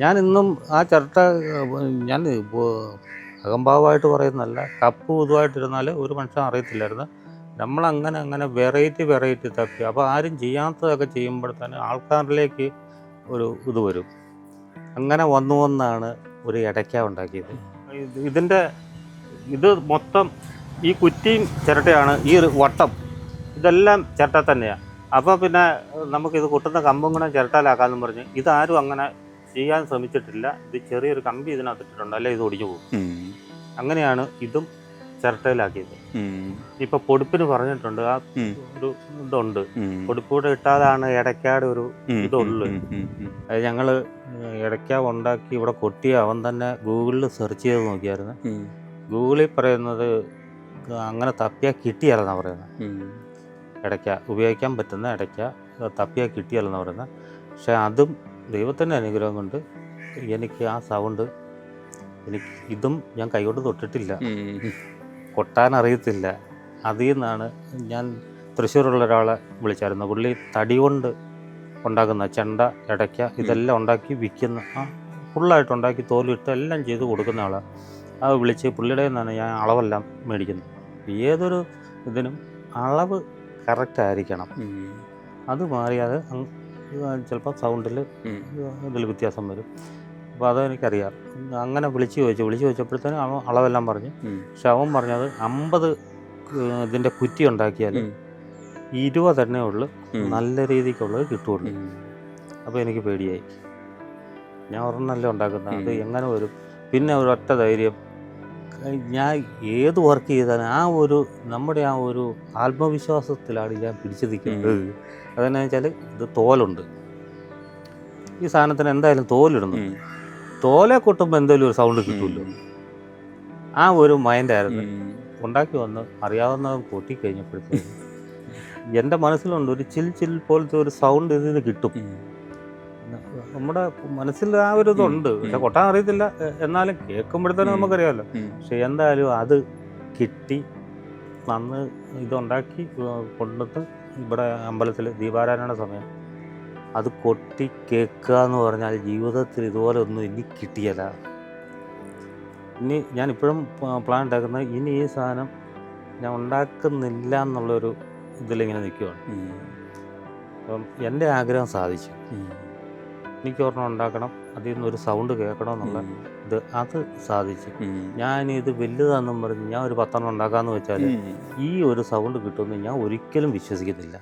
ഞാൻ ഇന്നും ആ ചിരട്ട ഞാൻ അകംഭാവമായിട്ട് പറയുന്നതല്ല, കപ്പ് ഇതുമായിട്ടിരുന്നാൽ ഒരു മനുഷ്യൻ അറിയത്തില്ലായിരുന്നു. നമ്മളങ്ങനെ അങ്ങനെ വെറൈറ്റി തപ്പി. അപ്പോൾ ആരും ചെയ്യാത്തതൊക്കെ ചെയ്യുമ്പോഴത്തേന് ആൾക്കാരിലേക്ക് ഒരു ഇത് വരും. അങ്ങനെ വന്നാണ് ഒരു ഇടയ്ക്ക ഉണ്ടാക്കിയത്. ഇതിൻ്റെ ഇത് മൊത്തം ഈ കുറ്റിയും ചിരട്ടയാണ്, ഈ വട്ടം ഇതെല്ലാം ചിരട്ട തന്നെയാണ്. അപ്പോൾ പിന്നെ നമുക്കിത് കൊട്ടുന്ന കമ്പും കൂടെ ചിരട്ടയിലാക്കാമെന്ന് പറഞ്ഞ് ഇതാരും അങ്ങനെ ചെയ്യാൻ ശ്രമിച്ചിട്ടില്ല. ഇത് ചെറിയൊരു കമ്പി ഇതിനകത്തിട്ടുണ്ട്, അല്ലെ ഇത് ഒടിഞ്ഞു പോകും. അങ്ങനെയാണ് ഇതും ചിരട്ടയിലാക്കിയത്. ഇപ്പൊ പൊടിപ്പിന് പറഞ്ഞിട്ടുണ്ട്, ആ ഒരു ഇതുണ്ട്, പൊടിപ്പൂടെ ഇട്ടാലാണ് ഇടയ്ക്കാട് ഒരു ഇതുള്ളു. അത് ഞങ്ങള് ഇടയ്ക്ക ഉണ്ടാക്കി ഇവിടെ കൊട്ടിയ അവൻ തന്നെ ഗൂഗിളിൽ സെർച്ച് ചെയ്ത് നോക്കിയായിരുന്നു. ഗൂഗിളിൽ പറയുന്നത് അങ്ങനെ തപ്പിയാൽ കിട്ടിയാലെന്നാണ് പറയുന്നത്. ഇടയ്ക്ക ഉപയോഗിക്കാൻ പറ്റുന്ന ഇടയ്ക്ക തപ്പിയാൽ കിട്ടിയാലെന്ന് പറയുന്നത്. പക്ഷെ അതും ദൈവത്തിൻ്റെ അനുഗ്രഹം കൊണ്ട് എനിക്ക് ആ സൗണ്ട് ഇതും ഞാൻ കൈകൊണ്ട് തൊട്ടിട്ടില്ല, കൊട്ടാനറിയത്തില്ല. അതിൽ നിന്നാണ് ഞാൻ തൃശ്ശൂരുള്ള ഒരാളെ വിളിച്ചായിരുന്നു. പുള്ളി തടി കൊണ്ട് ഉണ്ടാക്കുന്ന ചെണ്ട, ഇടയ്ക്ക ഇതെല്ലാം ഉണ്ടാക്കി വിൽക്കുന്ന, ഫുള്ളായിട്ട് ഉണ്ടാക്കി തോലിട്ട് എല്ലാം ചെയ്ത് കൊടുക്കുന്ന ആളാണ്. അത് വിളിച്ച് പുള്ളിയുടെ നിന്നാണ് ഞാൻ അളവെല്ലാം മേടിക്കുന്നത്. ഏതൊരു ഇതിനും അളവ് കറക്റ്റായിരിക്കണം. അത് മാറിയാൽ ചിലപ്പോൾ സൗണ്ടിൽ ഇതിൽ വ്യത്യാസം വരും. അപ്പോൾ അതെനിക്കറിയാം. അങ്ങനെ വിളിച്ച് ചോദിച്ചപ്പോഴത്തേനും അവൻ അളവെല്ലാം പറഞ്ഞു. പക്ഷെ അവൻ പറഞ്ഞത് 50 ഇതിൻ്റെ കുറ്റി ഉണ്ടാക്കിയാൽ 20 തന്നെ ഉള്ളു നല്ല രീതിക്കുള്ളത് കിട്ടുള്ളൂ. അപ്പോൾ എനിക്ക് പേടിയായി. ഞാൻ ഒരെണ്ണമല്ലേ ഉണ്ടാക്കുന്നത്, അത് എങ്ങനെ വരും? പിന്നെ ഒരൊറ്റ ധൈര്യം, ഞാൻ ഏത് വർക്ക് ചെയ്താലും നമ്മുടെ ആ ഒരു ആത്മവിശ്വാസത്തിലാണ് ഞാൻ പിടിച്ചു നിൽക്കുന്നത്. അതെന്നു വെച്ചാൽ ഇത് തോലുണ്ട്, ഈ സാധനത്തിന് എന്തായാലും തോലിടുന്നു. തോലെ കൊട്ടുമ്പോൾ എന്തെങ്കിലും ഒരു സൗണ്ട് കിട്ടുമല്ലോ. ആ ഒരു മൈൻഡായിരുന്നു. ഉണ്ടാക്കി വന്ന് അറിയാവുന്നവൻ കൊട്ടിക്കഴിഞ്ഞപ്പോഴത്തേക്കും എൻ്റെ മനസ്സിലുണ്ട് ഒരു ചിൽ പോലത്തെ ഒരു സൗണ്ട് ഇതിന് കിട്ടും. നമ്മുടെ മനസ്സിൽ ആ ഒരു ഇതുണ്ട്. പക്ഷെ കൊട്ടാൻ അറിയത്തില്ല, എന്നാലും കേൾക്കുമ്പോഴത്തേനും നമുക്കറിയാമല്ലോ. പക്ഷെ എന്തായാലും അത് കിട്ടി. അന്ന് ഇതുണ്ടാക്കി കൊണ്ടിട്ട് ഇവിടെ അമ്പലത്തിൽ ദീപാരാധനയുടെ സമയം അത് കൊട്ടി കേൾക്കുക എന്ന് പറഞ്ഞാൽ ജീവിതത്തിൽ ഇതുപോലെ ഒന്നും ഇനി കിട്ടിയല്ല. ഇനി ഞാനിപ്പോഴും പ്ലാൻ ഉണ്ടാക്കുന്നത്, ഇനി ഈ സാധനം ഞാൻ ഉണ്ടാക്കുന്നില്ല എന്നുള്ളൊരു ഇതിലിങ്ങനെ നിൽക്കുകയാണ്. അപ്പം എൻ്റെ ആഗ്രഹം സാധിച്ചു. എനിക്ക് ഒരെണ്ണം ഉണ്ടാക്കണം, അതിൽ നിന്നൊരു സൗണ്ട് കേൾക്കണമെന്നുള്ള അത് സാധിച്ചു. ഞാനിത് വലുതാണെന്നും പറഞ്ഞ് ഞാൻ ഒരു 10 എണ്ണം ഉണ്ടാക്കാമെന്ന് വെച്ചാൽ ഈ ഒരു സൗണ്ട് കിട്ടുമെന്ന് ഞാൻ ഒരിക്കലും വിശ്വസിക്കുന്നില്ല.